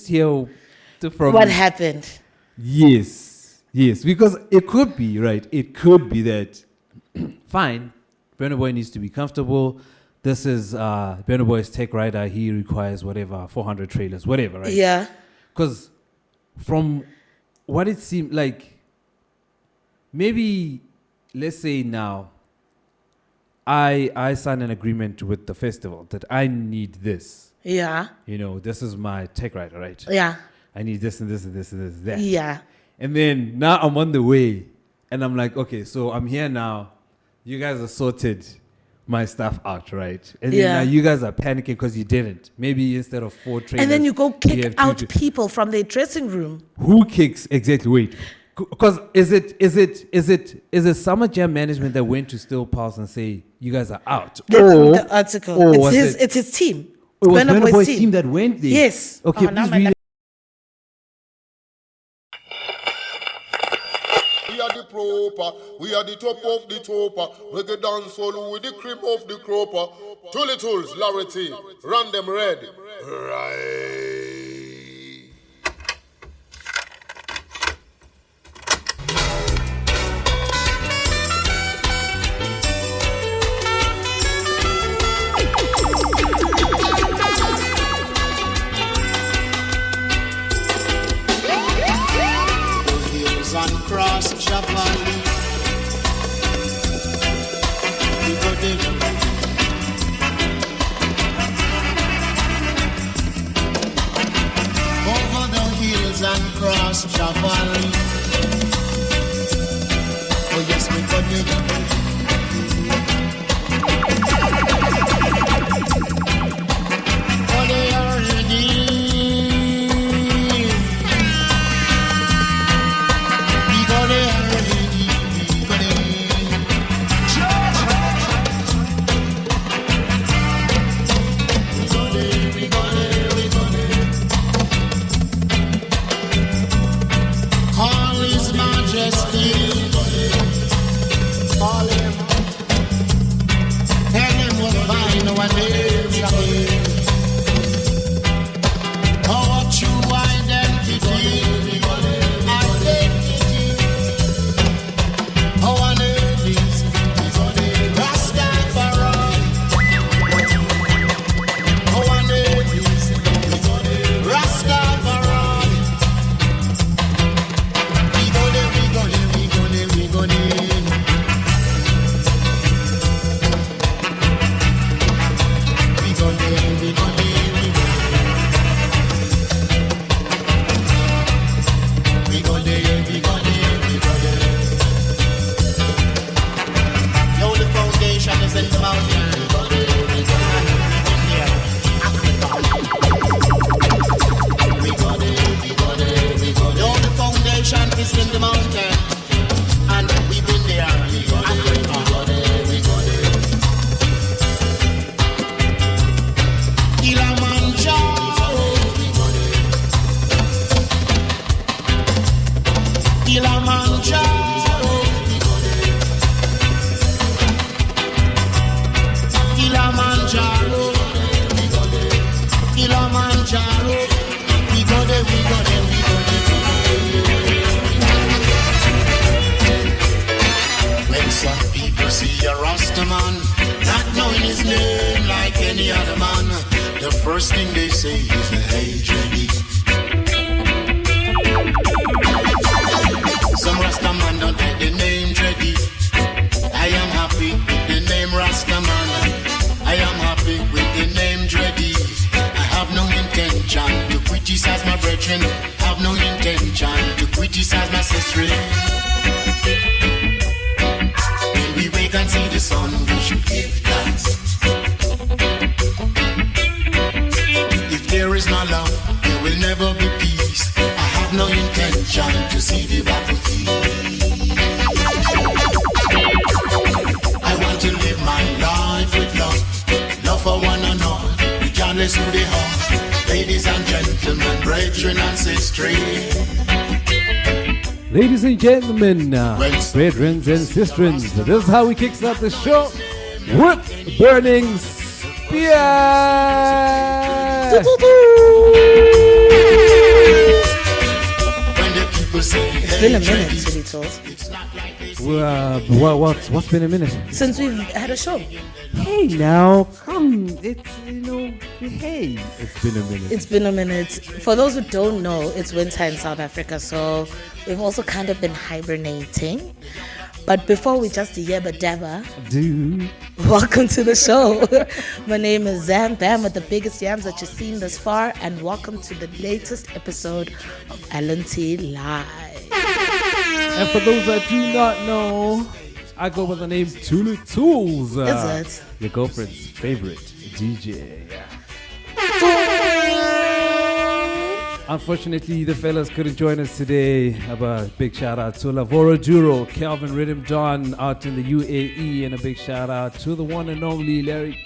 hear from what happened. Yes, because it could be, right? It could be that, fine, Burna Boy needs to be comfortable. This is Burna Boy's tech rider. He requires whatever, 400 trailers, whatever, right? Yeah. Because from what it seemed like, maybe, let's say now, I sign an agreement with the festival that I need this. Yeah. This is my tech rider, right? Yeah. I need this and this and this and this and that. Yeah. And then now I'm on the way and I'm like, okay, so I'm here now. You guys have sorted my stuff out, right? And then now you guys are panicking because you didn't. Maybe instead of 4 trailers. And then you go kick out people from their dressing room. Who kicks? Exactly. Wait. Because is it Summer Jam management that went to Still Pulse and say you guys are out? The article. It's his team. It was Burna Boy's team that went there. Yes. Okay, please read it. We are the proper, we are the top of the topper. Reggae dancehall with the cream of the cropper. Tully Tools, Larity, run them red. Right. And cross Javali. We go there. Over the hills and cross Javali. Oh yes, we go there. Oh, they are ready. Ladies and gentlemen, brethren and sistrins, this is how we kickstart the show with Burning Spear. It's been a minute, Silly Tools. What's been a minute? Since we've had a show. Hey now, come. It's hey. It's been a minute. It's been a minute. For those who don't know, it's winter in South Africa, so we've also kind of been hibernating. But before we just yabba dabba, welcome to the show. My name is Zam Bam with the biggest yams that you've seen thus far, and welcome to the latest episode of LNTLive. And for those that do not know, I go by the name Tulu Tools. Is it? Your girlfriend's favorite DJ. Unfortunately, the fellas couldn't join us today. Have a big shout out to Lavoro Duro, Calvin Rhythm Don out in the UAE, and a big shout out to the one and only Larry.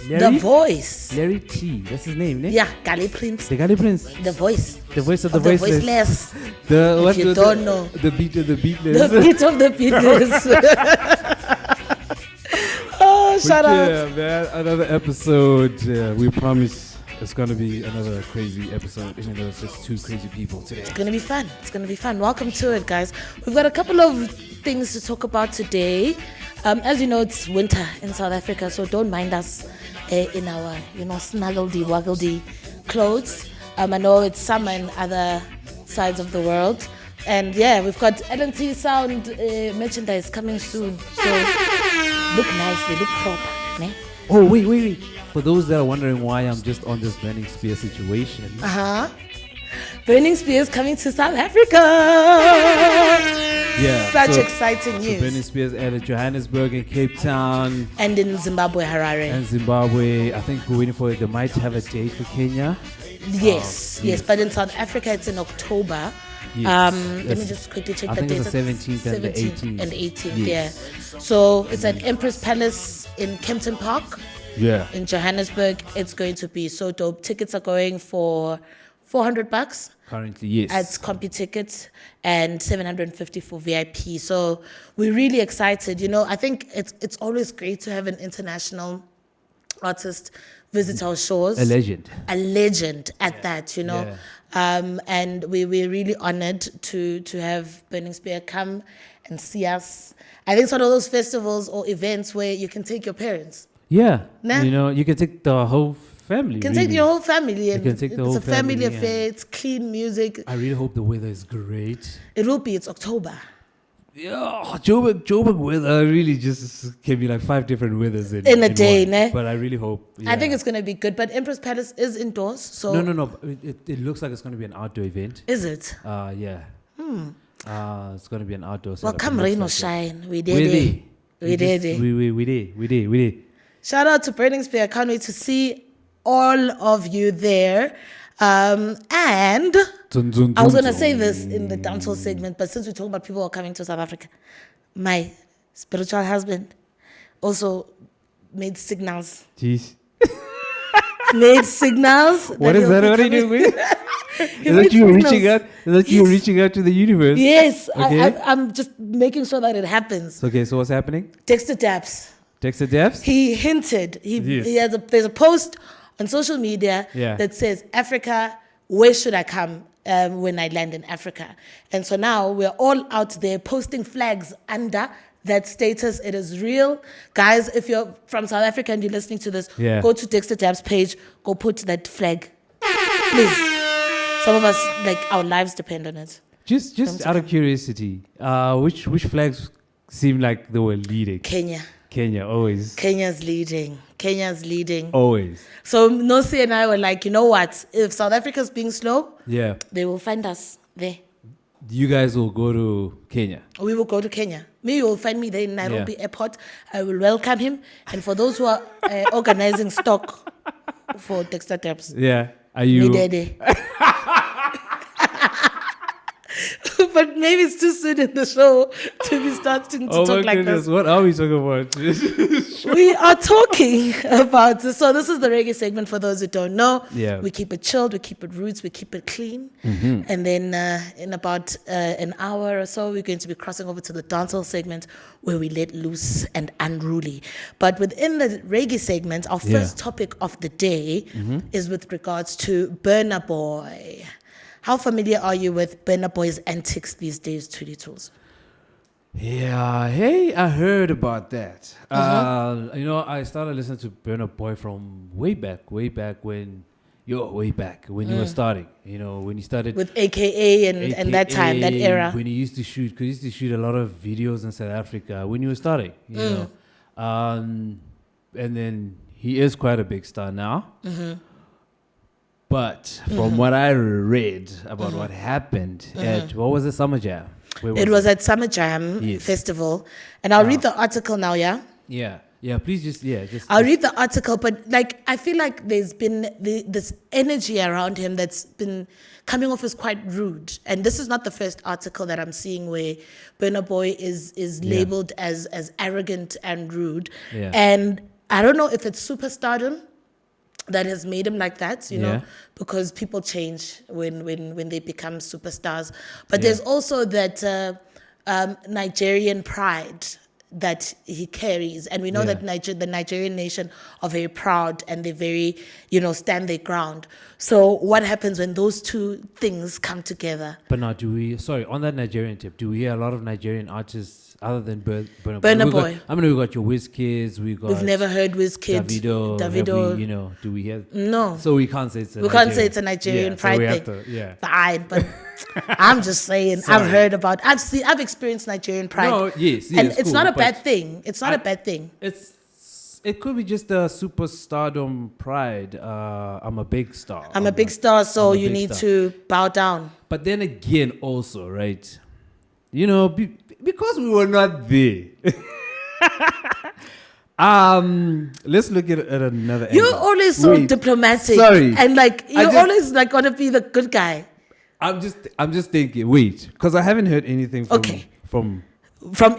The voice. Larry T. That's his name, ne? Yeah, Gali Prince. The Gali Prince. The voice. The voice of the voiceless. If you don't know. The beat of the beatless. The beat of the beatless. Oh, shout out. Yeah, man. Another episode. We promise it's going to be another crazy episode, even though it's just two crazy people today. It's going to be fun. It's going to be fun. Welcome to it, guys. We've got a couple of things to talk about today. As you know, it's winter in South Africa, so don't mind us in our, snuggledy-wuggledy clothes. I know it's summer in other sides of the world. And yeah, we've got LNT Sound merchandise coming soon. So look nice, they look proper. Ne? Oh, wait. For those that are wondering why I'm just on this Burning Spear situation. Burning Spear is coming to South Africa. Yeah. Such exciting news. So Burning Spear is at Johannesburg and Cape Town. And in Zimbabwe, Harare. And Zimbabwe. I think we're waiting for it. They might have a date for Kenya. Yes. But in South Africa, it's in October. Yes. Let me just quickly check the date. I think it's the 17th and the 18th. And 18th, yes. Yeah. So it's at Empress Palace in Kempton Park. Yeah. In Johannesburg. It's going to be so dope. Tickets are going for $400 currently, yes, at CompuTickets, and $750 for VIP. So we're really excited. I think it's always great to have an international artist visit our shores. A legend at that. Yeah. And we're really honored to have Burning Spear come and see us. I think it's one of those festivals or events where you can take your parents. Yeah, nah? You can take the whole family. You can take your whole family. And it's a family affair. It's clean music. I really hope the weather is great. It will be. It's October. Yeah, Joburg weather really just can be like 5 different weathers in a day, ne? But I really hope. Yeah. I think it's going to be good. But Empress Palace is indoors, so no. It looks like it's going to be an outdoor event. Is it? Yeah. It's going to be an outdoor. Well, come rain or shine, we did it. We did. Shout out to Burning Spear. I can't wait to see all of you there. And I was going to say this in the dancehall segment, but since we talk about people who are coming to South Africa, my spiritual husband also made signals. Jeez. Made signals. What is that? What are you doing? Is that you reaching out? Is that you reaching out to the universe? Yes. Okay. I'm just making sure that it happens. Okay, so what's happening? Dexter Daps. Dexter Daps? He hinted. There's a post on social media that says, Africa, where should I come when I land in Africa? And so now we're all out there posting flags under that status. It is real. Guys, if you're from South Africa and you're listening to this, go to Dexter Dab's page, go put that flag. Please. Some of us, our lives depend on it. Just out of curiosity, which flags seem like they were leading? Kenya, always. Kenya's leading. Always. So Nosi and I were like, you know what? If South Africa's being slow, they will find us there. You guys will go to Kenya? We will go to Kenya. You will find me there in Nairobi Airport. I will welcome him. And for those who are organizing stock for Dexter Taps. Yeah. Are you? But maybe it's too soon in the show to be starting to talk like this. What are we talking about? We are talking about this. So this is the reggae segment for those who don't know. Yeah. We keep it chilled, we keep it roots, we keep it clean. Mm-hmm. And then in about an hour or so, we're going to be crossing over to the dancehall segment where we let loose and unruly. But within the reggae segment, our first topic of the day is with regards to Burna Boy. How familiar are you with Burna Boy's antics these days, Tweety Tools? Yeah, hey, I heard about that. I started listening to Burna Boy from way back when you were starting. When you started with AKA and that time, that era. When you used to shoot, because you used to shoot a lot of videos in South Africa when you were starting, you know. And then he is quite a big star now. But from what I read about what happened at, what was it, Summer Jam? It was at Summer Jam Festival. And I'll read the article now, yeah? Yeah, please just. I'll read the article, but I feel like there's been this energy around him that's been coming off as quite rude. And this is not the first article that I'm seeing where Burna Boy is labeled as arrogant and rude. Yeah. And I don't know if it's superstardom that has made him like that, you know, because people change when they become superstars. But there's also that Nigerian pride that he carries, and we know that the Nigerian nation are very proud and they very, stand their ground. So what happens when those two things come together? But now, on that Nigerian tip, do we hear a lot of Nigerian artists other than Burna Boy? We got your Wizkids, we've never heard Wizkid, Davido. Do we hear? No. So we can't say it's a Nigerian pride thing. Fine, but I'm just saying, I've experienced Nigerian pride. No, yes, and it's not a bad thing. It's not a bad thing. It could be just a superstardom pride. I'm a big star. I'm a big star, so you need to bow down. But then again, also, right? Because we were not there. Let's look at another angle. You're always so diplomatic. Sorry. And you're always gonna be the good guy. I'm just thinking, because I haven't heard anything from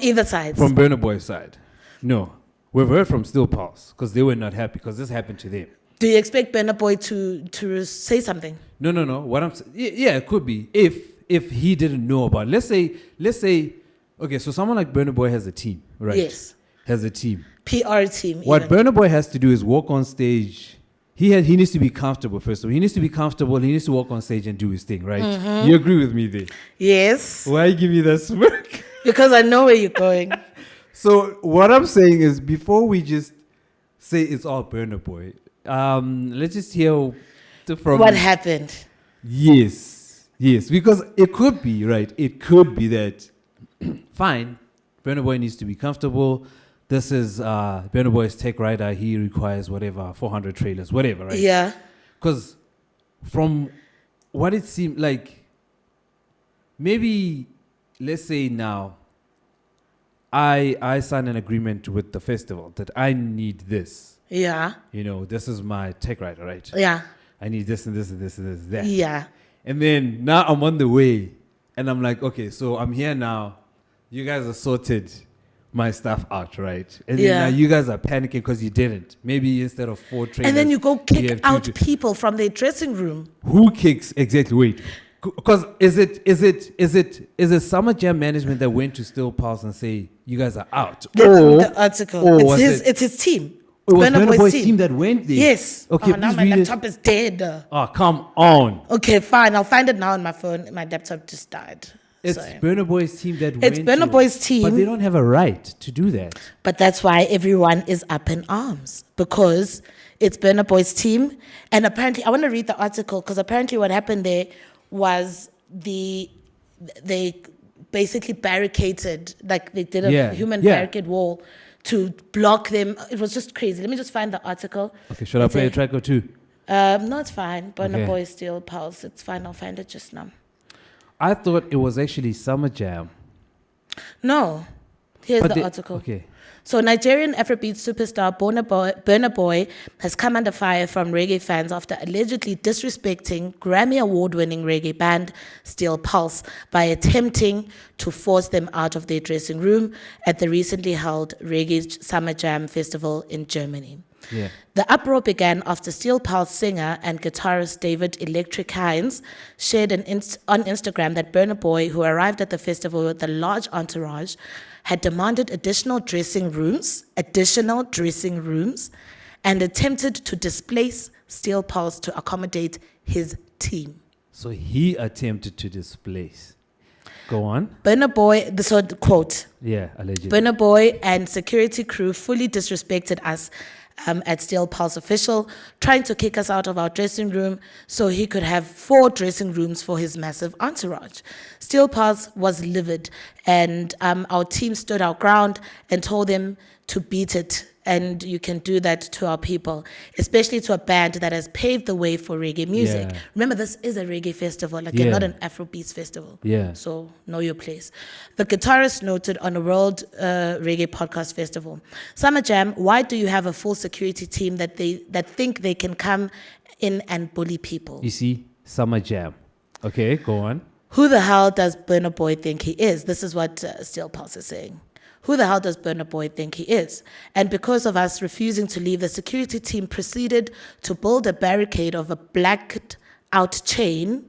either side. From Burna Boy's side. No. We've heard from Still Pulse because they were not happy because this happened to them. Do you expect Burna Boy to say something? No. What I'm saying, it could be if he didn't know about it. Let's say, okay, so someone like Burna Boy has a team, right? Yes. Has a team. PR team. What Burna Boy has to do is walk on stage. He needs to be comfortable, first of all. He needs to be comfortable. He needs to walk on stage and do his thing, right? You agree with me there? Yes. Why give me that smirk? Because I know where you're going. So what I'm saying is, before we just say it's all Burna Boy, let's just hear from what happened. Yes, because it could be, right? It could be that, fine, Burna Boy needs to be comfortable. This is Burna Boy's tech rider. He requires 400 trailers, whatever, right? Yeah. Because from what it seemed like, maybe, let's say now, I signed an agreement with the festival that I need this. Yeah. This is my tech rider, right? Yeah. I need this and this and this and this and that. Yeah. And then now I'm on the way and I'm like, okay, so I'm here now. You guys have sorted my stuff out, right? And then now you guys are panicking because you didn't. Maybe instead of 4 trailers. And then you go kick out people from their dressing room. Who kicks? Exactly. Wait. Because is it Summer Jam management that went to Still Pulse and say you guys are out? The article. It's his team. It was Burna Boy's team that went there. Yes. Okay. Now my laptop is dead. Oh, come on. Okay, fine. I'll find it now on my phone. My laptop just died. It's Burna Boy's team that went. It's Burna Boy's team, but they don't have a right to do that. But that's why everyone is up in arms, because it's Burna Boy's team, and apparently, I want to read the article because apparently, what happened there was they basically barricaded, like they did a human barricade wall to block them. It was just crazy. Let me just find the article. Okay, should I play a track or two? No, it's fine. Burna Boy Still Pulse. It's fine. I'll find it just now. I thought it was actually Summer Jam. No. Here's the article. Okay. So Nigerian Afrobeat superstar Burna Boy has come under fire from reggae fans after allegedly disrespecting Grammy Award-winning reggae band Still Pulse by attempting to force them out of their dressing room at the recently held Reggae Summer Jam Festival in Germany. Yeah. The uproar began after Still Pulse singer and guitarist David "Electric" Hines shared on Instagram that Burna Boy, who arrived at the festival with a large entourage, had demanded additional dressing rooms, and attempted to displace Still Pulse to accommodate his team. So he attempted to displace. Go on. Burna Boy, this was the quote. Yeah, allegedly. Burna Boy and security crew fully disrespected us at Steel Pulse official, trying to kick us out of our dressing room so he could have 4 dressing rooms for his massive entourage. Steel Pulse was livid, and our team stood our ground and told them to beat it. And you can do that to our people, especially to a band that has paved the way for reggae music. Yeah. Remember, this is a reggae festival, you're not an Afrobeats festival. Yeah. So know your place. The guitarist noted on a World Reggae Podcast Festival, Summer Jam, why do you have a full security team that think they can come in and bully people? You see, Summer Jam. Okay, go on. Who the hell does Burna Boy think he is? This is what Steel Pulse is saying. Who the hell does Burna Boy think he is? And because of us refusing to leave, the security team proceeded to build a barricade of a blacked out chain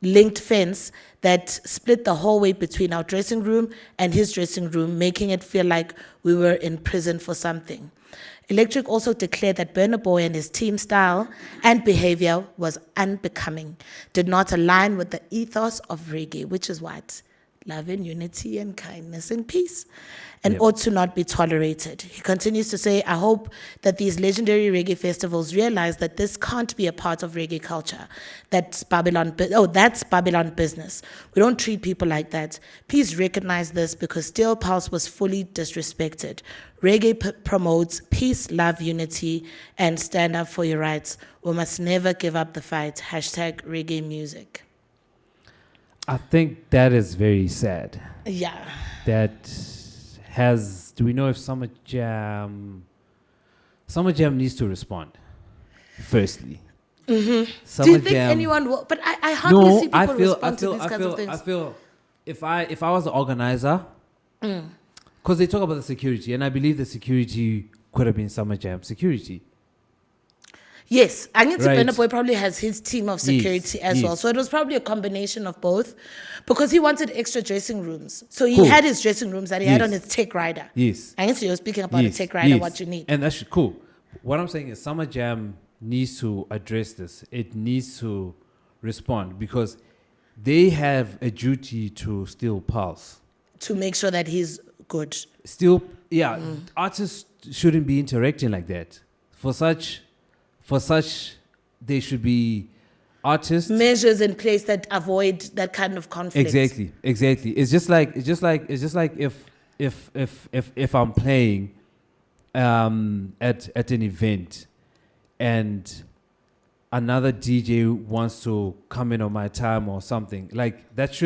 linked fence that split the hallway between our dressing room and his dressing room, making it feel like we were in prison for something. Electric also declared that Burna Boy and his team style and behavior was unbecoming, did not align with the ethos of reggae, which is what? Love and unity and kindness and peace, and ought to not be tolerated. He continues to say, I hope that these legendary reggae festivals realize that this can't be a part of reggae culture. That's Babylon business. We don't treat people like that. Please recognize this, because Steel Pulse was fully disrespected. Reggae promotes peace, love, unity, and stand up for your rights. We must never give up the fight. #reggae music. I think that is very sad. Yeah. Do we know if Summer Jam needs to respond? Firstly. Mm-hmm. Do you think anyone will? But I hardly see people respond to these kinds of things. I feel if I was the organizer, because they talk about the security, and I believe the security could have been Summer Jam security. Yes, I think Burna Boy probably has his team of security as well. So it was probably a combination of both, because he wanted extra dressing rooms. So he had his dressing rooms that he had on his tech rider. Yes. I guess you're speaking about a tech rider, what you need. And that's cool. What I'm saying is Summer Jam needs to address this. It needs to respond, because they have a duty to Steel Pulse. To make sure that he's good. Artists shouldn't be interacting like that. For such, there should be artists measures in place that avoid that kind of conflict. Exactly. It's just like if I'm playing at an event and another DJ wants to come in on my time or something, like that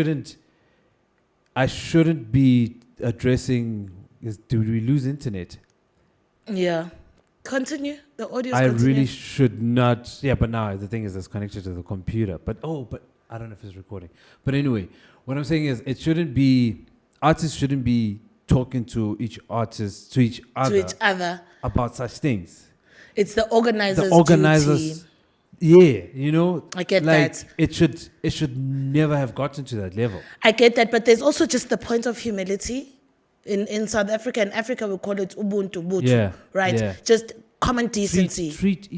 I shouldn't be addressing. Do we lose internet? Yeah. Continue. The audio. Really should not. Yeah, but now the thing is, it's connected to the computer. But I don't know if it's recording. But anyway, what I'm saying is, artists shouldn't be talking to each other about such things. It's the organizers. Duty. Yeah, I get that. It should never have gotten to that level. I get that, but there's also just the point of humility. In South Africa, in Africa we call it Ubuntu, right? Yeah. Just common decency. Treat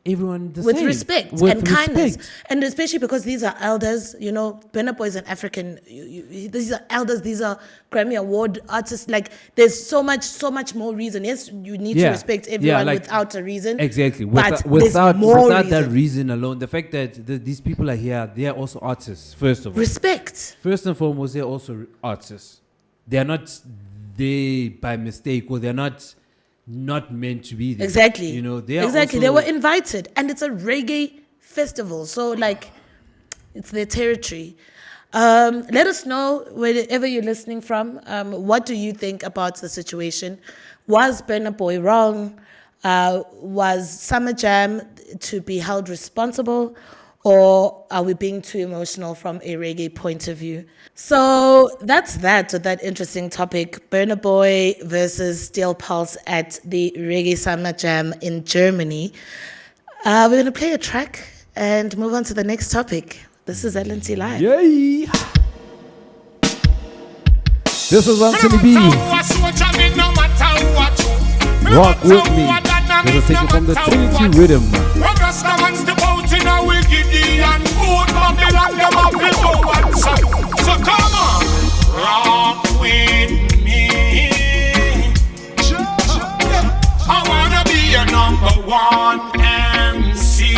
everyone the with same. Respect and kindness. And especially because these are elders, Burna Boy is an African, these are elders, these are Grammy Award artists. Like, there's so much more reason. Yes, you need to respect everyone without a reason. Exactly. But without reason. that reason alone, the fact that these people are here, they are also artists, first of all. Respect. First and foremost, they're also artists. They are not there by mistake, or they're not meant to be there. Exactly. They were invited, and it's a reggae festival, so it's their territory. Let us know wherever you're listening from. What do you think about the situation? Was Burna Boy wrong? Was Summer Jam to be held responsible? Or are we being too emotional from a reggae point of view? So that's that interesting topic. Burna Boy versus Steel Pulse at the Reggae Summer Jam in Germany. We're going to play a track and move on to the next topic. This is LNTLive. Yay! This is Anthony B. Rock with me. This is taken from the Trinity Rhythm. Babylon them up in one side. So come on, rock with me. I wanna be your number one MC.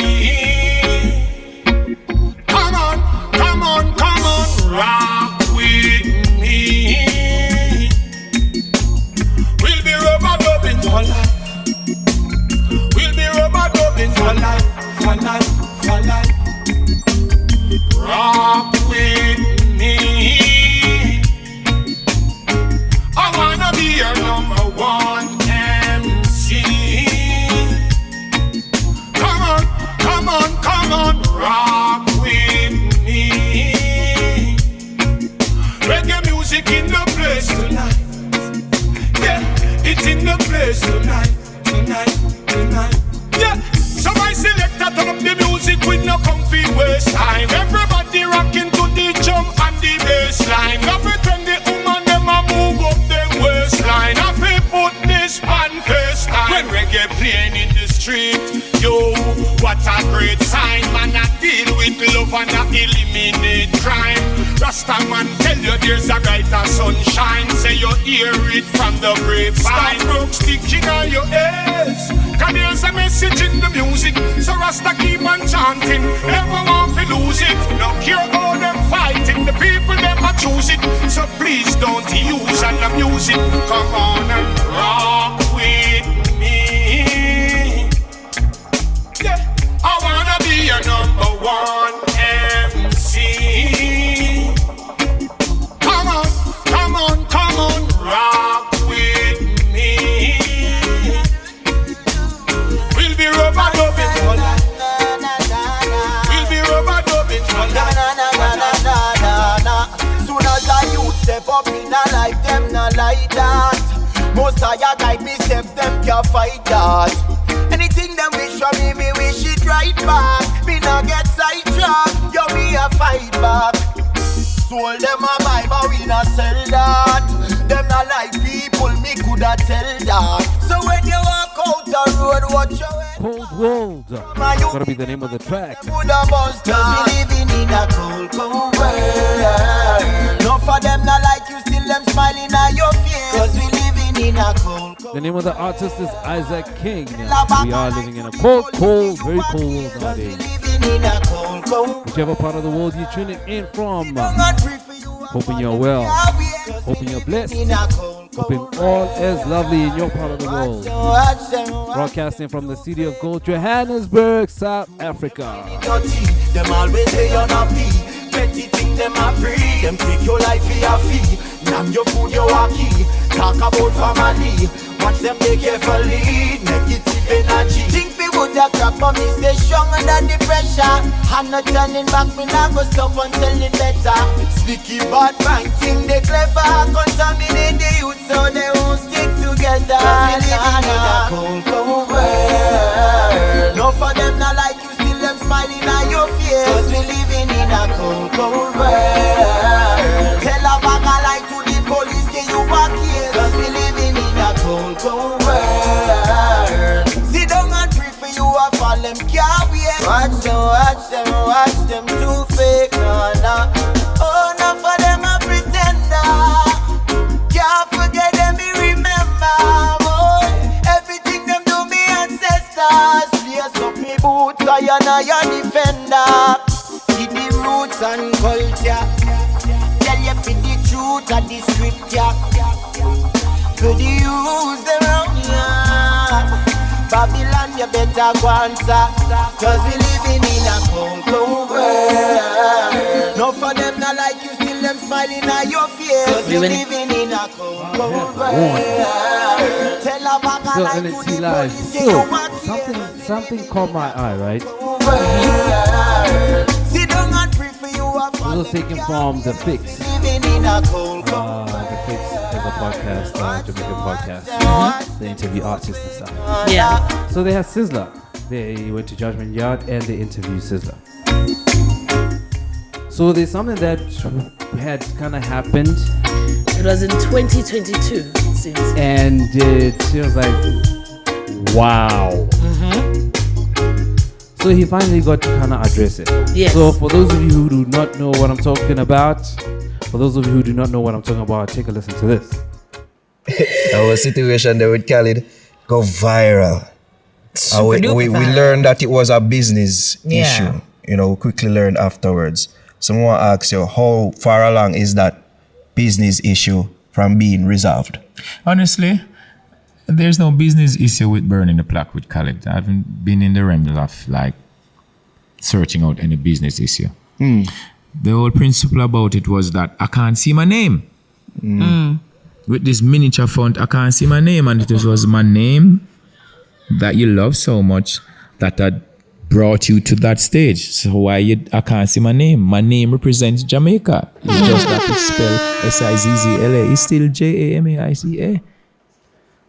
Come on, come on, come on, rock with me. We'll be rubber dubbing for life. We'll be rubber dubbing for life, for life, for life. Rock with me. I wanna be your number one MC. Come on, come on, come on, rock with me. Reggae music in the place tonight. Yeah, it's in the place tonight, tonight, tonight. Yeah, so my selector turn up the music with no comfy waistline. Everybody rocking to the jump and the bassline. Now pretend the woman them a move up them waistline. I feel put this on first time. When reggae playing in the street, yo, what a great sign. Man, I deal with love and I eliminate crime. Rasta man tell you there's a brighter sunshine. Say you hear it from the grapevine. Broke sticking on your ears. Cause there's a message in the music. So Rasta keep on chanting. Never want to lose it. No care how them fighting. The people never choose it. So please don't use and abuse it. Come on and rock with me. Yeah, I wanna be your number one MC. Come on, come on, come on, rock with me. We'll be rubber dubbing for life. We'll be rubber dubbing for life. Soon as I youth step up in a life, them not like that. Most of your guide me steps, them can't fight that. Anything them wish from me wish it right back. Me not get sidetracked, yo me a fight back. Sold them a buy, but we not sell that. Them not like people, me coulda tell that. So when you walk out the road, watch your head. Cold World. Gotta be the name of the track. Coulda bust us. We living in a cold, cold world. No for them not like you, still them smiling at your face. Cause we living in a cold, cold. The name of the artist is Isaac King. We are living in a cold, cold, very cold world nowadays. Whichever part of the world you're tuning in from, hoping you're well, hoping you're blessed, hoping all is lovely in your part of the world. Broadcasting from the city of gold, Johannesburg, South Africa. Them always say you're not pee. Petty thing them a free. Them take your life for your fee. Name your food, your walkie. Talk about family. Watch them take carefully. Negative energy. Think me would a crap, but me stay strong under the pressure. I'm not turning back, me not go stop until it better. Sticky bad bank thing, they clever. Contaminate the youth so they won't stick together. We living in a cold, cold world. No for them not like you, still them smiling at your face. Cause we living in a cold, cold world. Tell a bag a lie to the police, get you back here. Cause we living in a cold, cold world. Sit down and pray for you, I fall them can't wait. Watch them, watch them, watch them too fake, no, no. Oh, no for them a pretender. Can't forget them, me remember. Boy, everything them do me ancestors. Lace up me boots, I am your defender. See the roots and culture. Tell you for the truth and the scripture. For the use them wrong, yeah. Babylon, you better go answer. Cause we living in a cold, cold world. No for them not like you, still them smiling at your face. Cause we living in a cold, cold world. Tell a bag a lie to the police, get you back here. Something caught my eye, right? Sit down and pray for you. This was taken from The Fix. Living in a cold, cold The Fix is a podcast, Jamaican podcast. They interview artists and stuff. Yeah. So they had Sizzla. They went to Judgment Yard and they interviewed Sizzla. So there's something that had kind of happened. It was in 2022, it seems. And it was like, wow. So he finally got to kind of address it. Yes. So for those of you who do not know what I'm talking about, take a listen to this. Our situation there with Khaled go viral. Super duper We viral. learned that it was a business Yeah. issue. You know, we quickly learned afterwards. Someone asks you, how far along is that business issue from being resolved? Honestly, there's no business issue with burning the plaque with Khaled. I haven't been in the realm of like searching out any business issue. The whole principle about it was that I can't see my name. With this miniature font, I can't see my name, and it was my name that you love so much that had brought you to that stage. So I can't see my name. My name represents Jamaica. It's just that it's spelled Sizzla. It's still Jamaica.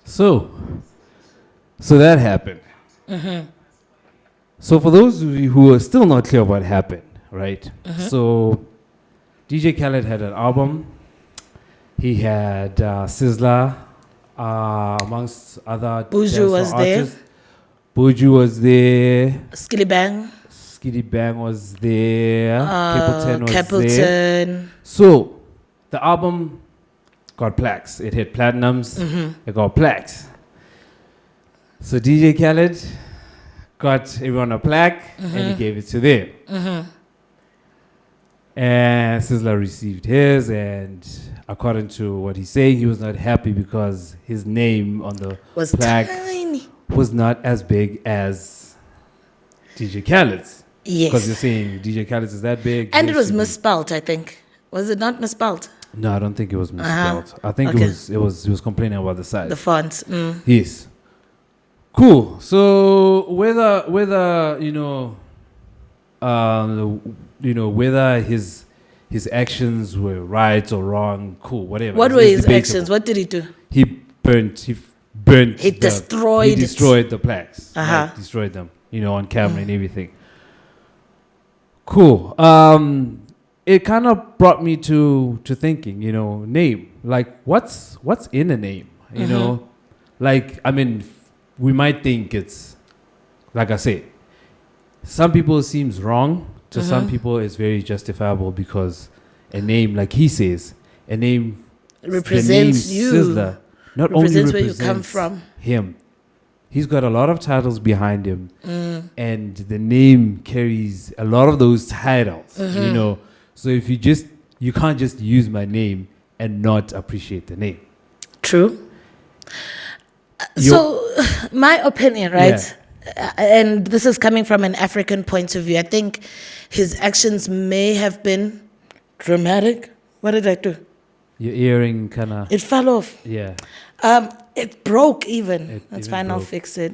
So that happened. So for those of you who are still not clear what happened, right? So DJ Khaled had an album. He had Sizzla, amongst other Buju was there. Buju was there. Skilly Bang. Skitty Bang was there. Capleton was there. Capleton. So the album got plaques. It hit platinums. It got plaques. So DJ Khaled got everyone a plaque and he gave it to them. And Sizzla received his, and according to what he said, he was not happy because his name on the Was plaque tiny. was not as big as DJ Khaled's. Yes. Because you're saying DJ Khaled's is that big. And it his was should be- misspelled, I think. Was it not misspelled? No, I don't think it was misspelled. I think Okay. he was complaining about the size. The font. Yes. Cool. So whether whether his actions were right or wrong, cool, whatever. What It's were his debatable. actions? What did he do? He burnt. He destroyed it. destroyed the plaques. Uh-huh. Like, destroyed them. On camera and everything. Cool. It kind of brought me to thinking. Name. Like, what's in a name? Like, I mean, we might think it's, like I said, some people it seems wrong. To some people, it's very justifiable because a name, like he says, a name Represents the name you. Sizzla not Represents only where you represents come from. him. He's got a lot of titles behind him, and the name carries a lot of those titles. So if you can't just use my name and not appreciate the name. True. So, my opinion, right? And this is coming from an African point of view. I think his actions may have been dramatic. What did I do? Your earring kind of. It fell off. Yeah. It broke even. That's even fine. I'll broke. fix it.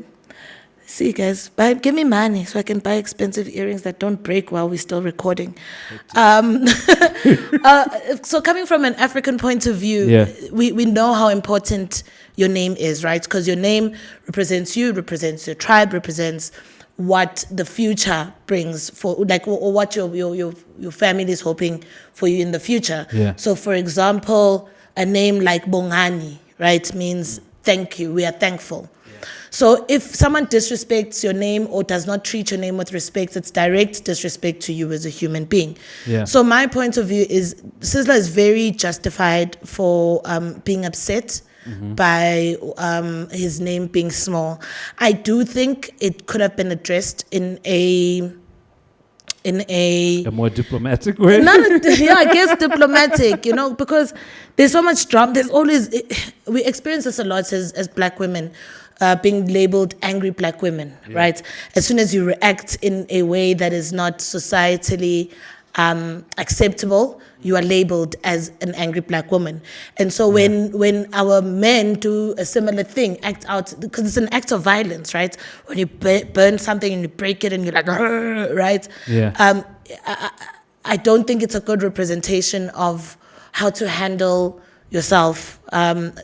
See, guys, give me money so I can buy expensive earrings that don't break while we're still recording. So coming from an African point of view, we know how important your name is, right? Because your name represents you, represents your tribe, represents what the future brings for, like, or what your family is hoping for you in the future. Yeah. So, for example, a name like Bongani, right, means thank you. We are thankful. So if someone disrespects your name or does not treat your name with respect, it's direct disrespect to you as a human being. Yeah. So my point of view is Sizzla is very justified for being upset by his name being small. I do think it could have been addressed in a more diplomatic way. I guess diplomatic, because there's so much drama. There's always, we experience this a lot as Black women, being labeled angry Black women, right? As soon as you react in a way that is not societally acceptable, you are labeled as an angry Black woman. And so when our men do a similar thing, act out, because it's an act of violence, right? When you burn something and you break it and you're like, right? Yeah. I don't think it's a good representation of how to handle yourself,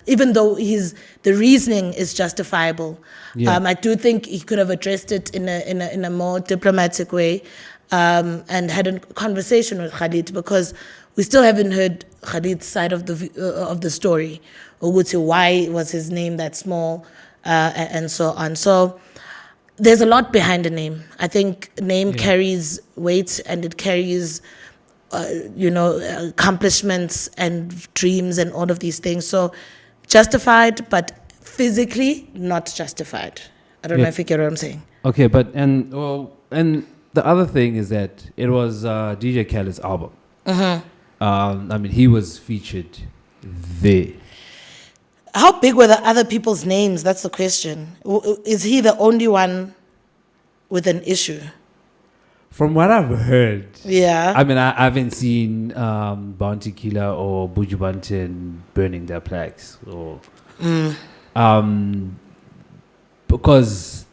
even though the reasoning is justifiable. Yeah. I do think he could have addressed it in a more diplomatic way, and had a conversation with Khalid, because we still haven't heard Khalid's side of the story, or why was his name that small, and so on. So there's a lot behind a name. I think name carries weight, and it carries, accomplishments and dreams and all of these things. So justified, but physically not justified. I don't know if you get what I'm saying. Okay, but and the other thing is that it was DJ Khaled's album. I mean, he was featured there. How big were the other people's names? That's the question. Is he the only one with an issue? From what I've heard, yeah. I mean, I haven't seen Bounty Killer or Buju Banton burning their plaques, or because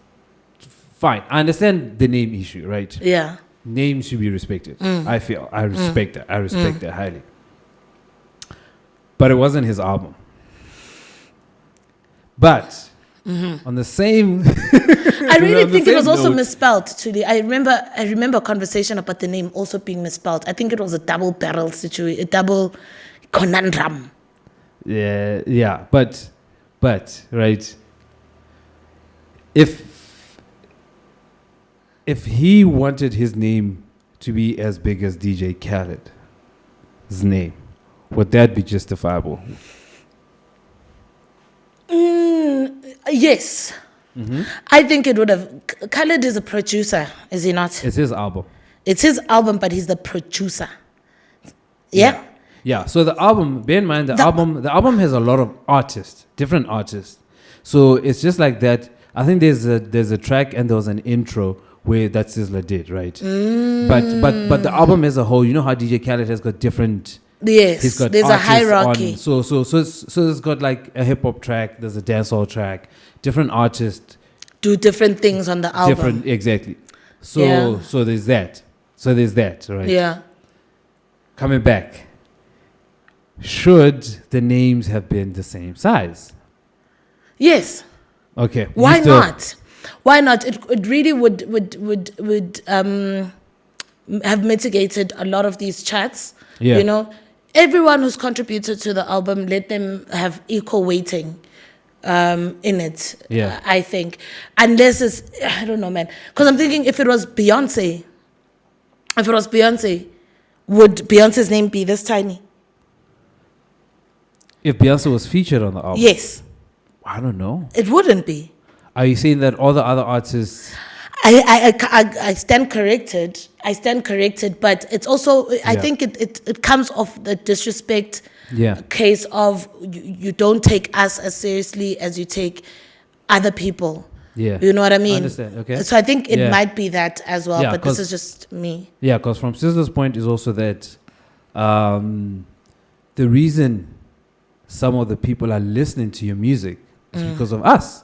fine, I understand the name issue, right? Yeah. Names should be respected. I feel I respect that. I respect that highly. But it wasn't his album. But on the same, I really think it was also misspelled. I remember a conversation about the name also being misspelled. I think it was a double barrel situation, a double conundrum. Yeah. But right. If he wanted his name to be as big as DJ Khaled's name, would that be justifiable? Yes. I think it would have. Khaled is a producer, is he not? It's his album. It's his album, but he's the producer. Yeah? Yeah. So the album, bear in mind, the album has a lot of artists, different artists. So it's just like that. I think there's a track and there was an intro where that Sizzla did, right? But the album as a whole, you know how DJ Khaled has got different. Yes, there's a hierarchy. So it's got like a hip hop track, there's a dancehall track, different artists do different things on the album. Exactly. So there's that. Right? Yeah. Coming back, should the names have been the same size? Yes. Okay. Why not? Why not? It really would have mitigated a lot of these chats. Yeah. You know, everyone who's contributed to the album, let them have equal weighting in it. Yeah. I think, unless it's, I don't know, man. Because I'm thinking, if it was Beyonce, would Beyonce's name be this tiny? If Beyonce was featured on the album? Yes. I don't know. It wouldn't be. Are you saying that all the other artists? I stand corrected. But it's also, I think it comes off the disrespect case of you don't take us as seriously as you take other people. Yeah. You know what I mean? I understand. Okay. So I think it might be that as well, but this is just me. Yeah, because from Sizzla's point is also that the reason some of the people are listening to your music is because of us.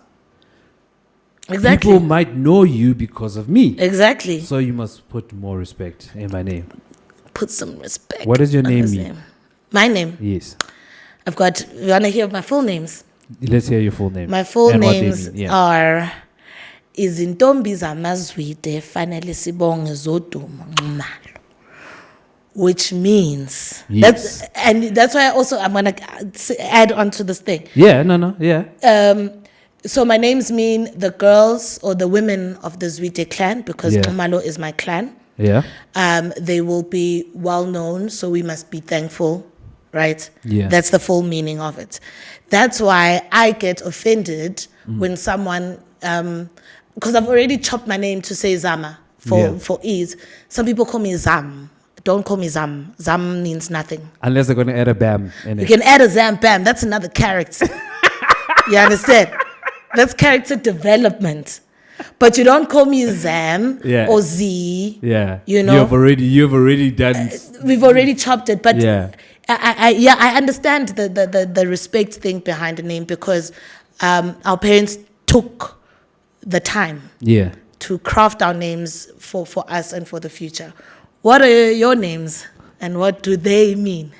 Exactly. People might know you because of me. Exactly. So you must put more respect in my name. Put some respect. What does your name mean? My name? Yes. I've got, you want to hear my full names? Let's hear your full name. My full names are Izintombi zamazwide fanele sibonge zoduma ngumalo, which means that's why I'm gonna add on to this thing. So my names mean the girls or the women of the Zwide clan, because Umalo is my clan. Yeah. They will be well known, so we must be thankful, right? Yeah. That's the full meaning of it. That's why I get offended when someone, because I've already chopped my name to say Zama for ease. Some people call me Zam. Don't call me Zam. Zam means nothing. Unless they're going to add a Bam in it. You can add a Zam Bam. That's another character. You understand? That's character development. But you don't call me Zam or Z. Yeah. You know? You've already done. We've already chopped it. But I understand the respect thing behind the name, because our parents took the time to craft our names for us and for the future. What are your names and what do they mean?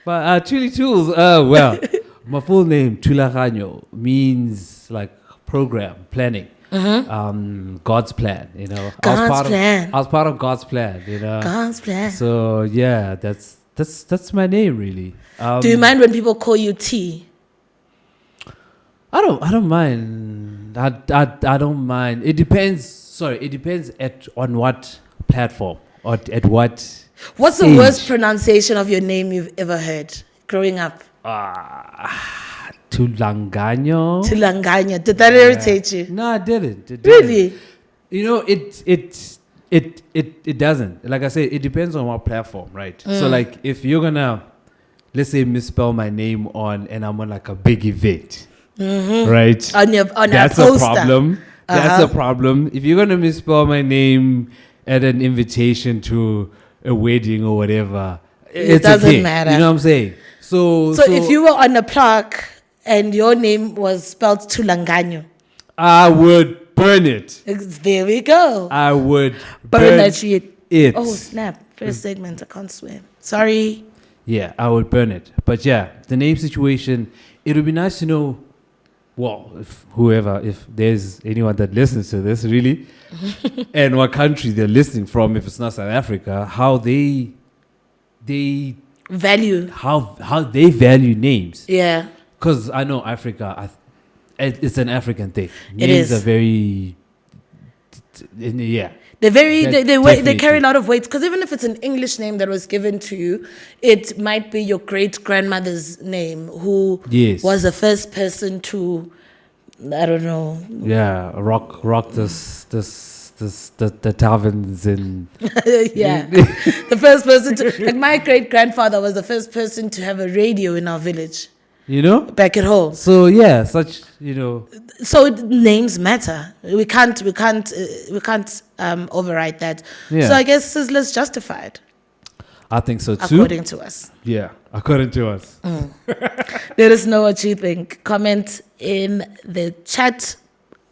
But Chili Tools, well, my full name, Tulaganyo, means like program, planning. God's plan, you know. I was part of God's plan, you know. God's plan. So yeah, that's my name really. Do you mind when people call you T? I don't mind. I don't mind. It depends. Sorry, it depends on what platform or at what. What's stage. the worst pronunciation of your name you've ever heard growing up? Tulanganyo. Tulanganyo. Did that irritate you? No, it didn't. Really? You know, it doesn't. Like I said, it depends on what platform, right? So like if you're gonna, let's say, misspell my name and I'm on like a big event, right? On That's a a poster. problem. That's a problem. If you're gonna misspell my name at an invitation to a wedding or whatever, it doesn't okay. matter. You know what I'm saying? So if you were on a plaque and your name was spelled Tulanganyo, I would burn it. there we go. I would Burn that shit. it. Oh, snap. First segment. I can't swear. Sorry. Yeah, I would burn it. But yeah, the name situation, it would be nice to know, well, if there's anyone that listens to this, really, and what country they're listening from, if it's not South Africa, how they Value. how they value names. Yeah. Because I know Africa, it's an African thing. It Names is. are very, yeah. They're very they Definitely. carry a lot of weight, because even if it's an English name that was given to you, it might be your great grandmother's name who Yes. was the first person to, I don't know. Yeah, rock the taverns and Yeah. The first person to, like, my great grandfather was the first person to have a radio in our village you know. back at home. So yeah, such So names matter. We can't override that. Yeah. So I guess Sizzla's justified, I think so too. according to us. Yeah, according to us. Let us know what you think. Comment in the chat,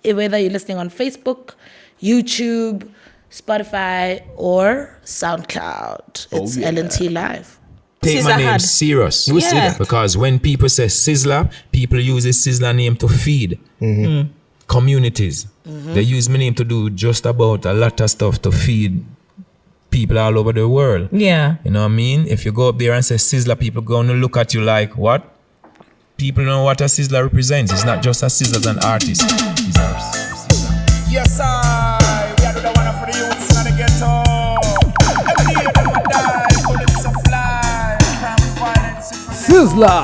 whether you're listening on Facebook, YouTube, Spotify, or SoundCloud. It's LNTLive. Take my name serious. You see that? Because when people say Sizzla, people use the Sizzla name to feed communities. They use my name to do just about a lot of stuff to feed people all over the world. Yeah. You know what I mean? If you go up there and say Sizzla, people going to look at you like, what? People know what a Sizzla represents. It's not just a Sizzla as an artist. It's a Sizzla. Yes, I. We are the one for the youths in the ghetto. Every day them a die, bullets a fly. Crime and violence is Sizzla.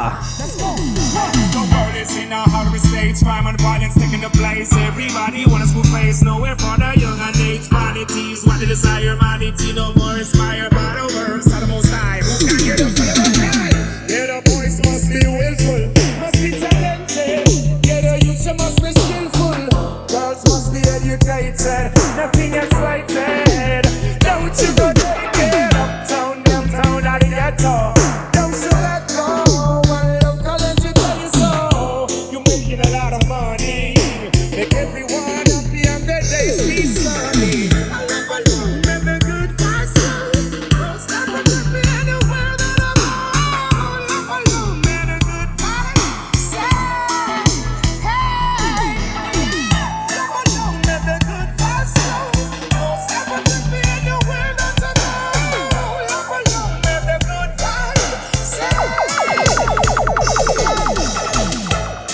the world is in a horror state. Crime and violence taking the place. Everybody wanna smooth face. Nowhere for the young and age. Vanities, what they desire, vanity. No more inspired by the works of the most high. Who can hear the feel of the cry? Yeah, the boys must be willful, must be talented. Yeah, the youths must be skillful. Girls must be educated, nothing excited. Don't you go take it. Uptown, downtown, out of the ghetto. Don't you let go. One love Kalonji tell you so. You're making a lot of money. Make everyone happy and their days be sunny. I love alone, never good for some. Don't stop and let me anywhere that I'm on. Love alone, never good for some. Hey. Love alone, never good for some. Don't stop and let me anywhere that I'm on. Love alone, never good for some.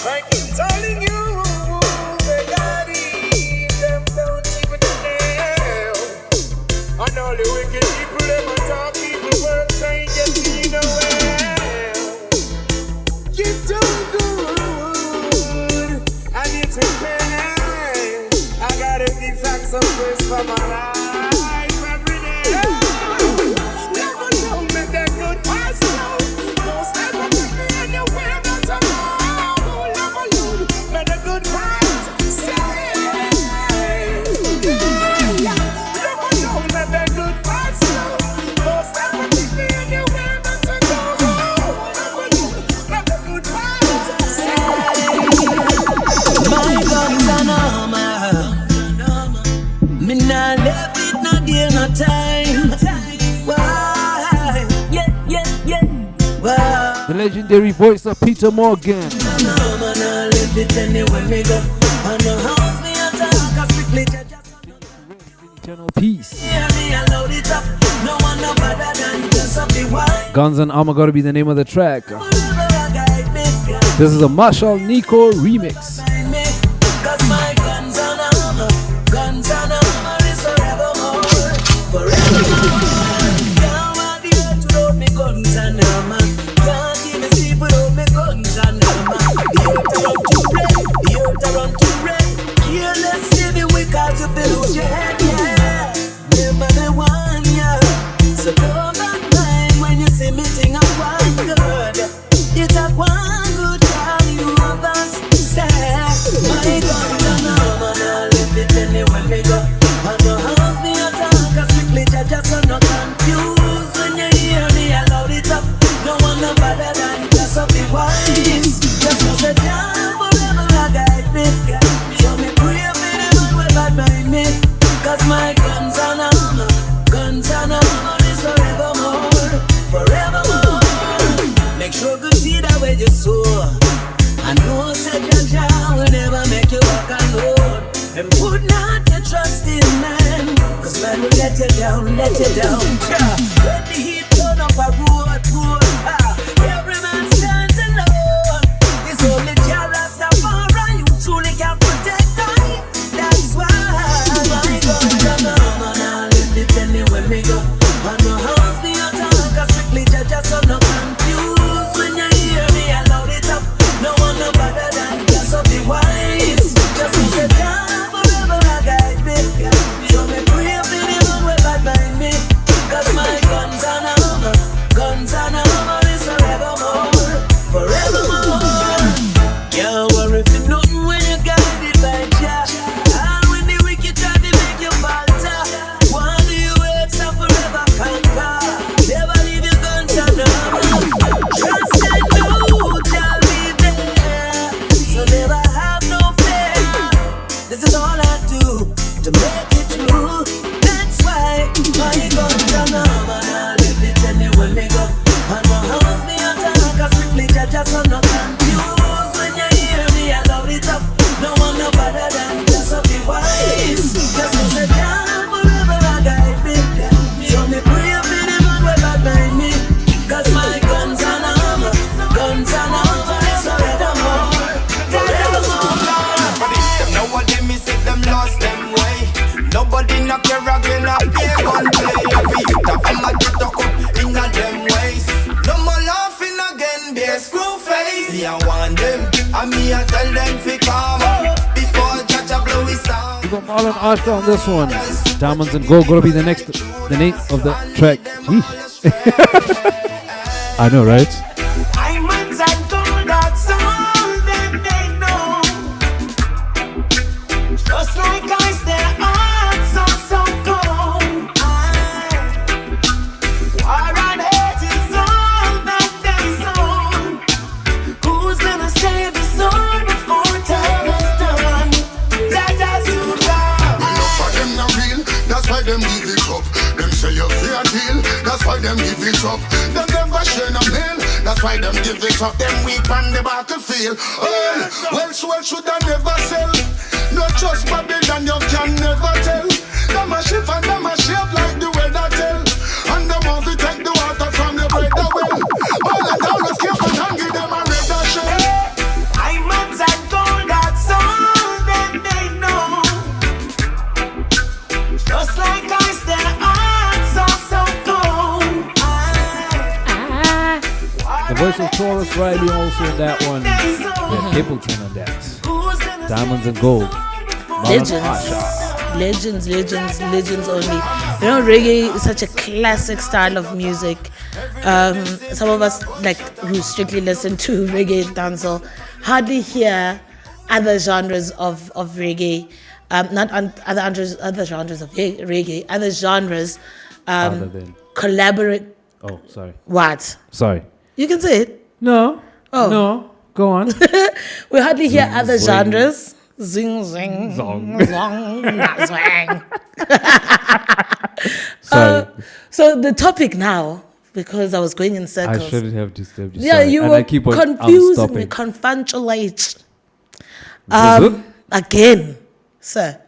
I keep telling you, daddy, them don't even know. And all the wicked people, them on top people work trying to get me nowhere. Keep doing good, and it's a pain. I gotta give thanks and praise for my life every day. Never know, make that good pass now. Don't step up with me anywhere that's alone. Love alone, make that good pass. Say, love alone, make that good pass now. Don't step up with me anywhere that's alone. Love alone, make that good pass. Say, My guns are armor. Me nah left it no day no time. Why? Yeah. Why? The legendary voice of Peter Morgan. No, man, I left it anywhere me go. I know how me attack a strictly just Eternal peace. hear me and load it up. No one no better than just up the wine. Guns and Armor gotta be the name of the track. Forever I guide me, This is a Marshall Nico remix. guide me. 'Cause my you down. When the heat turn up a road, every man stands alone. It's only Jah Rastafari you truly can protect time. That's why my guns are man, I live it anywhere me go. I know how the attack, I strictly judge us, so no confused. When you hear me, I load it up. No one no better than just so be wise. Just to say down forever I guide me. So me pray for the man way bad mind me. Cause my guns and armor is forevermore, forevermore. Can't worry for nothing when you guided by Jah. And when the wicked try to make you falter, one of you works and forever conquer. Never leave your guns and armor. Trust and know Jah be there. So never have no fear. This is all I do to make it true. That's why my guns and armor, I live it anywhere me go. And my house me attack, I strictly judge us, so no confused. When you hear me, I load it up. No one no better than just to be wise. Just to say down forever I guide me. So me pray for the man way bad mind me. Cause my guns and armor is forevermore, forevermore. But if them nowadays me see them lost them way. Nobody not care again, I play gun play. Every youth of them a get up in a them ways. No more laughing again, be a screw face. Me I want them, and me I tell them fi come before Jaja blow his sound. We got Marlon Archer on this one. Diamonds and Gold gonna be the name of the track. I know, right? Diamonds and gold, that's all that they know. Just like ice, their hearts are so cold. War and hate is all that they sow. Who's gonna save the soul before time is done? That's too bad. Enough of them not real, that's why them give it up. Them say you fear deal, that's why them give it up. Them never share no meal, that's why them give it up. Them weak on the battlefield. Well, should I never sell? No trust Babylon, you can never tell. Them a shift and them a shape like the weather tell. And them want to take the water from the bread well. All the dollars keep on and give them a red shell. Diamonds and gold, that's all that they know. Just like ice, their hearts are so cold. The voice of Taurus Riley also in that one. Yeah, Capleton on that. Diamonds and Gold. Legends only. You know, reggae is such a classic style of music. Some of us, like, who strictly listen to reggae and dancehall, hardly hear other genres of reggae. Not other genres of reggae. Other genres Other than. collaborate. Oh, sorry. What? Sorry. You can say it. No. Oh. No. Go on. We hardly hear other Zwing. genres. Zing, zing, Zong. zong, nah, zwang. Sorry. So the topic now, because I was going in circles. I shouldn't have disturbed you. Yeah, sorry. you And were I keep on, confusing me, I'm stopping. confantulate. Is it? Again, sir.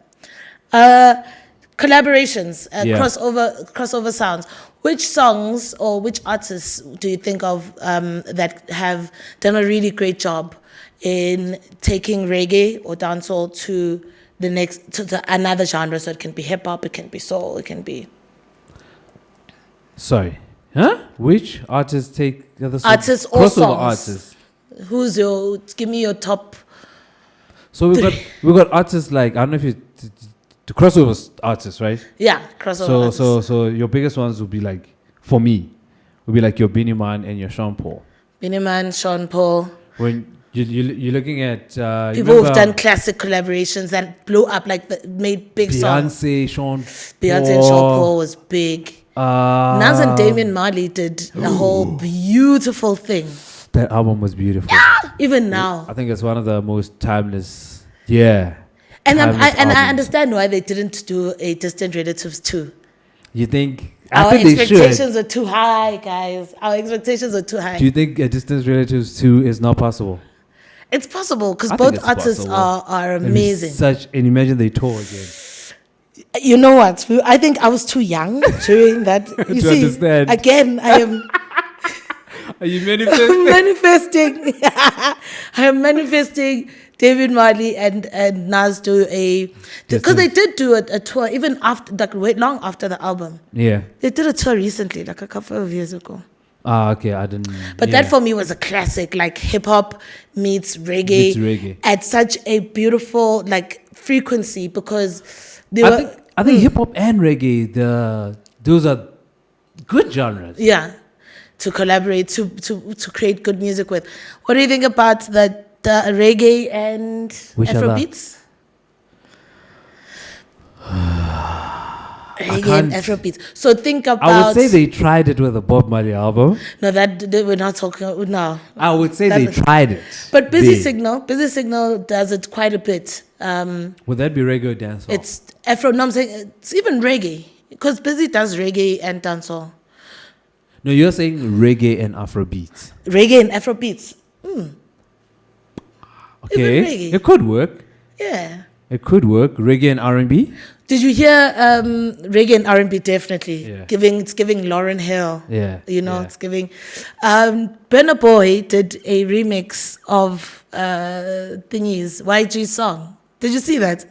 Collaborations, Yeah. crossover sounds. Which songs or which artists do you think of that have done a really great job in taking reggae or dancehall to another genre? So it can be hip hop, it can be soul, it can be Sorry. Huh? Which artists take the other songs? Artists or Crossover songs. artists. Who's your? Give me your top. So we got artists like, I don't know if you the crossover artists, right? Yeah, crossover. So your biggest ones would be like, for me, would be like your Beenie Man and your Sean Paul. Beenie Man, Sean Paul. When you're looking at People who've done classic collaborations that blew up, like made big songs. Beyonce, Sean Beyonce and Sean Paul was big. Nas and Damian Marley did a whole beautiful thing. That album was beautiful. Even now. I think it's one of the most timeless. Yeah. And I albums. understand why they didn't do a Distant Relatives 2. You think? Our I think they should. expectations are too high, guys. Our expectations are too high. Do you think a Distant Relatives 2 is not possible? It's possible because I think both it's artists possible. are It'd be amazing. and imagine they tour again. You know what? I think I was too young during that. You To understand. Again, I am. Are you manifesting? manifesting. I am manifesting David Marley and Nas do because they did do a tour even after, like, long after the album. Yeah. They did a tour recently, like a couple of years ago. Ah, okay. I didn't. But that for me was a classic, like hip hop meets reggae, at such a beautiful like frequency, because I think hip hop and reggae, those are good genres. Yeah, to collaborate to create good music with. What do you think about the reggae and Afrobeats? Reggae and Afrobeats. So think about. I would say they tried it with a Bob Marley album. No, we're not talking. No, I would say they tried it. But Busy Signal does it quite a bit. Would that be reggae or dancehall? It's Afro. No, I'm saying it's even reggae, because Busy does reggae and dancehall. No, you're saying reggae and Afrobeats. Reggae and Afrobeats. Okay, it could work. Yeah, it could work. Reggae and R&B. Did you hear reggae and R&B? Definitely. Yeah. It's giving Lauryn Hill. Yeah. It's giving. Burna Boy did a remix of thingy's YG song. Did you see that?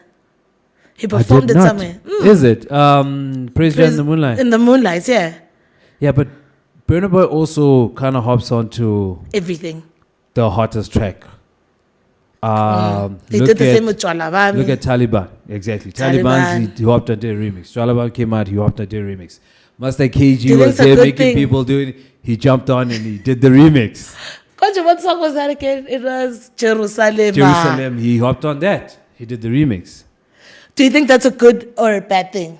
He performed it somewhere. Is it? Praise in the Moonlight. In the Moonlight, yeah. Yeah, but Burna Boy also kind of hops onto everything. The hottest track. They did the same with Jwalabami. Look at Taliban. Exactly. Taliban, he hopped onto a remix. Jwalabami came out, he hopped onto a remix. Master KG was there making people do it. He jumped on and he did the remix. What song was that again? It was Jerusalem. Jerusalem. He hopped on that. He did the remix. Do you think that's a good or a bad thing?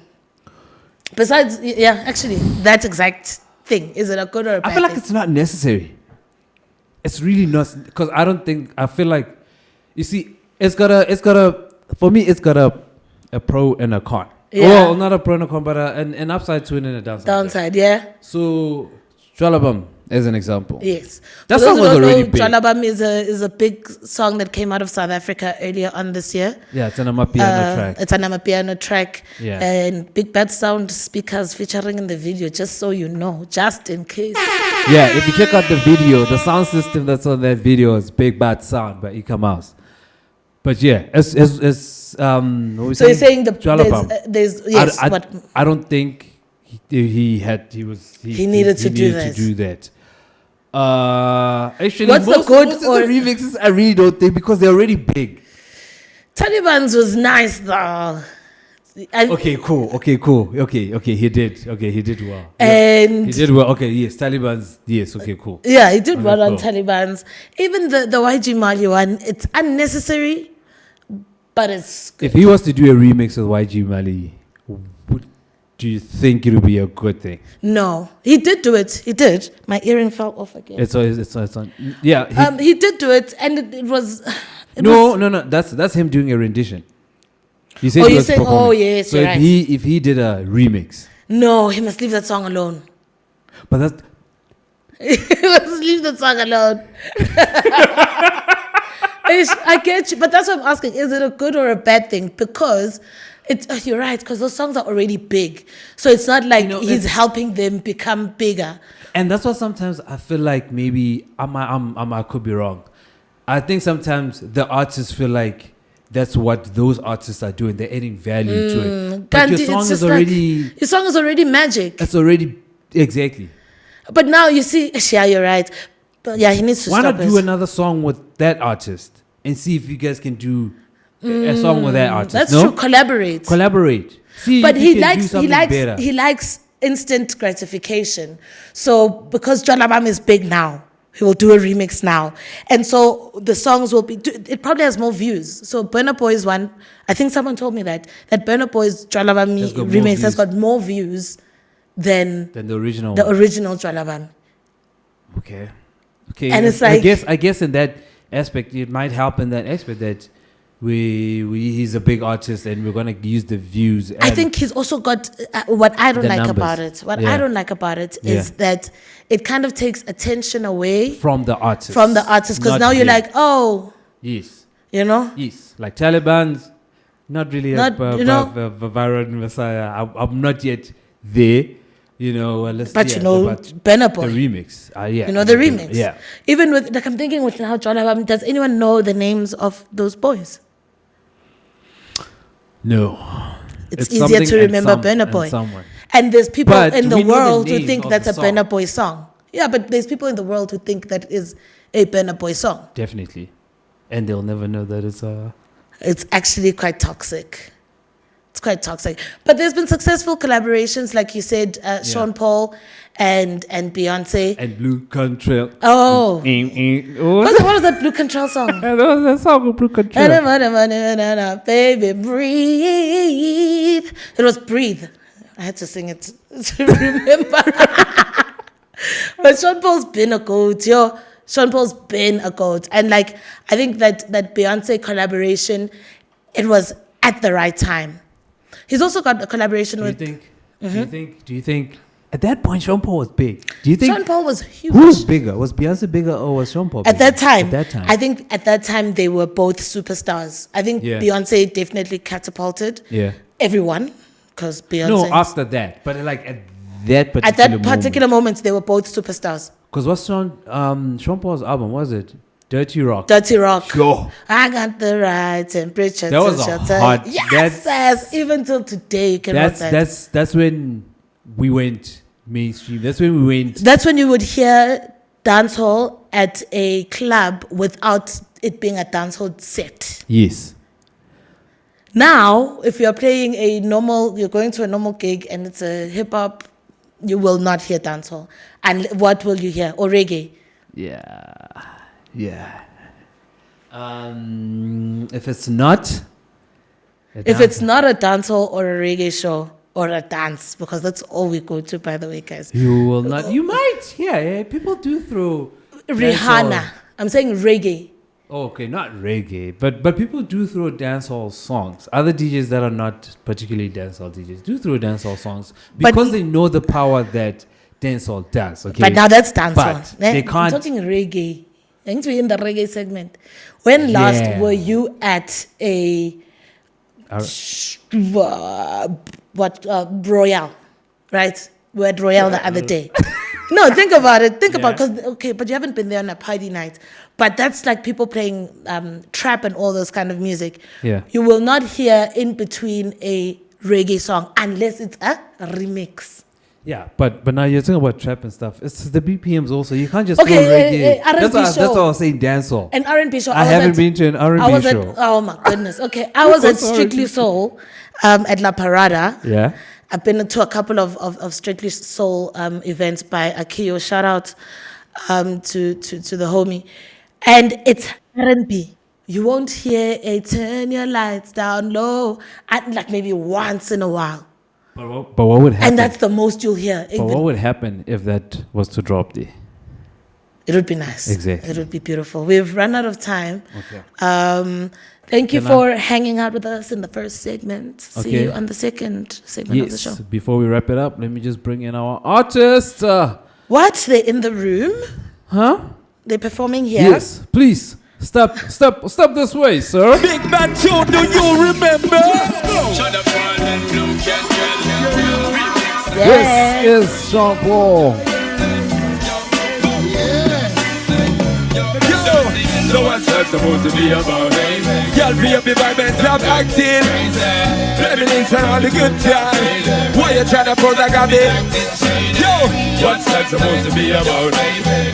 Besides, actually, that exact thing. Is it a good or a bad thing? I feel like it's not necessary. It's really not, because I feel like, you see, it's got a pro and a con. Yeah. Well, not a pro and a con, but an upside to it and a downside. Downside, yeah. So, Jwalabam, as an example. Yes. That song was already big. Jwalabam is a big song that came out of South Africa earlier on this year. Yeah, it's an Amapiano track. It's an Amapiano track. Yeah. And Big Bad Sound speakers featuring in the video, just so you know, just in case. Yeah, if you check out the video, the sound system that's on that video is Big Bad Sound by Ika Mouse. But yeah, what we so you're saying there's yes, I don't think he needed to do that. Actually, what's most the good of the remixes I really don't think, because they're already big. Taliban's was nice though. Okay, cool. Okay, he did well. And he did well. Okay, yes, Taliban's. Yes, okay, cool. Yeah, he did well on Taliban's. Even the YG Mali one, it's unnecessary, but it's good. If he was to do a remix with YG Mali, do you think it would be a good thing? No, he did do it. He did. My earring fell off again. It's on. Yeah. He did do it, and it was. No. That's him doing a rendition. You said you're saying, oh yes, so you're if right. if he did a remix, no, he must leave that song alone. But that's he must leave that song alone. I get you, but that's what I'm asking: is it a good or a bad thing? Because you're right, because those songs are already big, so it's not like he's helping them become bigger. And that's why sometimes I feel like maybe I could be wrong. I think sometimes the artists feel like that's what those artists are doing. They're adding value to it. But your song is already magic. It's already exactly. But now you see, yeah, you're right. But yeah, he needs to stop. Why not do another song with that artist and see if you guys can do a song with that artist? That's true. Collaborate. See, but he likes instant gratification. So because Jwalabam is big now, he will do a remix now. And so the songs will be, it probably has more views. So Burna Boy's one, I think someone told me that Burna Boy's Jwalabam remix has got more views than the original Jwalabam. Okay. And it's like, I guess in that aspect, it might help in that aspect that he's a big artist and we're going to use the views. I think he's also got what I don't like about it. I don't like about it is that it kind of takes attention away from the artist. Because now you're like, oh. Yes. You know? Yes. Like Taliban's, not really Not, a viral messiah. I'm not yet there. But Burna Boy. The remix. The remix. Yeah. Even with, I'm thinking with how John, does anyone know the names of those boys? No. It's easier to remember Burna Boy. And there's people in the world who think that's a Burna Boy song. Yeah, but there's people in the world who think that is a Burna Boy song. Definitely. And they'll never know that it's a... It's actually quite toxic. It's quite toxic. But there's been successful collaborations, like you said, Sean Paul and Beyonce. And Blue Control. Oh. What was that Blue Control song? That was that song of Blue Control. Baby, breathe. It was Breathe. I had to sing it to remember. But Sean Paul's been a goat, yo. Sean Paul's been a goat. And I think that Beyonce collaboration, it was at the right time. He's also got a collaboration with... Do you think at that point Sean Paul was big? Do you think Sean Paul was huge? Who was bigger? Was Beyonce bigger or was Sean Paul bigger? At that time. I think at that time they were both superstars. I think Beyonce definitely catapulted everyone because Beyonce... No, after that. But at that particular moment, they were both superstars. Because what's Sean Paul's album? Was it Dirty Rock? Dirty Rock. Sure. I got the right temperature. That was hot. Yes, even till today, you can watch that. That's when we went mainstream. That's when you would hear dancehall at a club without it being a dancehall set. Yes. Now, if you're playing you're going to a normal gig and it's a hip hop, you will not hear dancehall. And what will you hear? Or reggae? Yeah. If it's not a dancehall or a reggae show or a dance, because that's all we go to, by the way, guys. You will not. You might. Yeah. People do throw Rihanna. dancehall. I'm saying reggae. Oh, okay, not reggae, but people do throw dancehall songs. Other DJs that are not particularly dancehall DJs do throw dancehall songs because they know the power that dancehall does. Okay, but now that's dancehall. But they can't. I'm talking reggae. I think we're in the reggae segment. When last were you at a Royale? Right, we're at Royale the other day. No, think about it. But you haven't been there on a party night. But that's like people playing trap and all those kind of music. Yeah. You will not hear in between a reggae song unless it's a remix. Yeah, but now you're talking about trap and stuff. It's the BPMs also. You can't just throw reggae. R&B that's what I was saying, dancehall. An R&B show. I haven't been to an R&B show. Oh my goodness. Okay, I was at Strictly Soul at La Parada. Yeah. I've been to a couple of Strictly Soul events by Akio. Shout out to the homie. And it's R&B. You won't hear a turn your lights down low like maybe once in a while. But what would happen? And that's the most you'll hear. But what would happen if that was to drop there? It would be nice. Exactly. It would be beautiful. We've run out of time. Okay. Thank you for hanging out with us in the first segment. See you on the second segment of the show. Before we wrap it up, let me just bring in our artist. What? They're in the room? Huh? They're performing here? Yes, please. Step this way, sir. Big bad tune, do you remember? Shut up, This is Sean Paul. So what's that supposed to be about? Y'all be up the vibe and stop acting. Reminisce on all the good times. Why you trying to pose like a bit? Yo, what's that supposed to be about?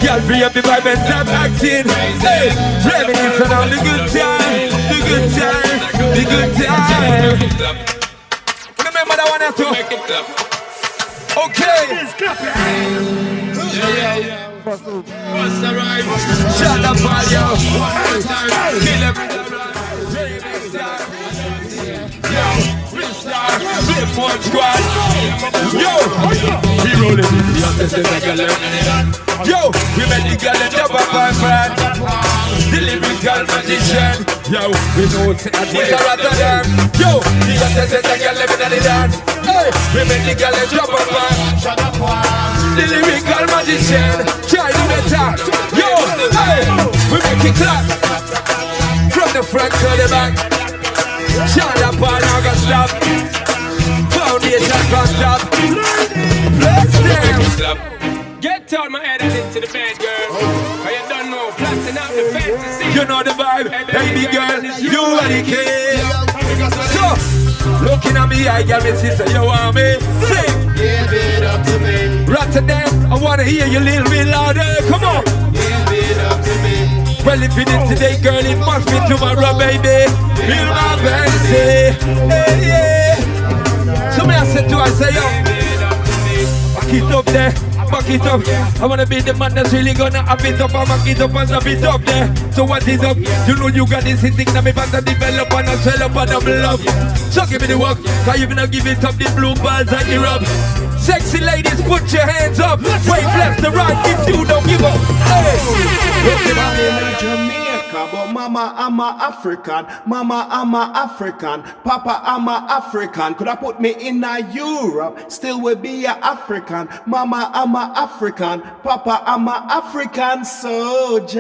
Y'all be up the vibe and stop acting. Hey, reminisce on all the good times. The good times. The good times. Remember that one after? Okay. What's the right? Shut up, yo. Kill him. Flip one squad. Yo, we rollin' in the office in the gallery. Yo, we made the gallery jump up my friend. The lyrical magician. Yo, we know it's a Rotterdam. Yo, the office in the gallery in the dance. Hey, we made the gallery jump up my the lyrical magician. Try to attack. Yo, hey, we make it clap. From the front to the back. Shut up, all now go stop. Foundation can't stop. Bless them. Get out my head and into the bed, girl. But you don't know, flatten up the fantasy. You know the vibe, baby girl, you are the king. So, looking at me, I got me sister, you want me? Sing. Give it up to me. Rotterdam, I wanna hear you a little bit louder. Come on. Give it up to me. Well, if it is today, girl, it must be tomorrow, baby. Feel my fancy. Hey, yeah. So me I said to her, I say, yo, back it up there. Back it up. I wanna be the man that's really gonna have it up. I back it up and have it up there. So what is up? You know you got this thing that me want to develop and I swell up and I'm love. So give me the work, cause you gonna give it up the blue balls and the rub. Sexy ladies, put your hands up. Wave left to right if you don't give up. Hey! But mama, I'm a African. Mama, I'm a African. Papa, I'm a African. Could I put me in a Europe? Still will be a African. Mama, I'm a African. Papa, I'm a African soldier.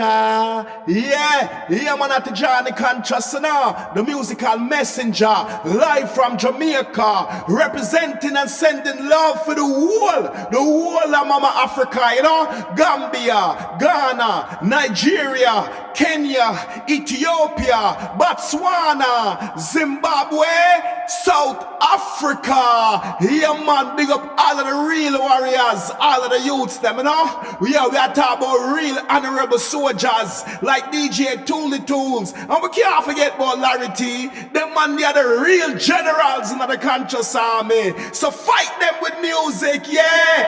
Yeah, man at the Johnny Contrast now. The musical messenger. Live from Jamaica. Representing and sending love for the whole of Mama Africa, you know. Gambia, Ghana, Nigeria, Kenya, Ethiopia, Botswana, Zimbabwe, South Africa. Yeah, man, big up all of the real warriors, all of the youths, them, you know. We are talking about real honorable soldiers like DJ Toolie Tools. And we can't forget about Larry T. Them man, they are the real generals in the conscious army. So fight them with music, yeah.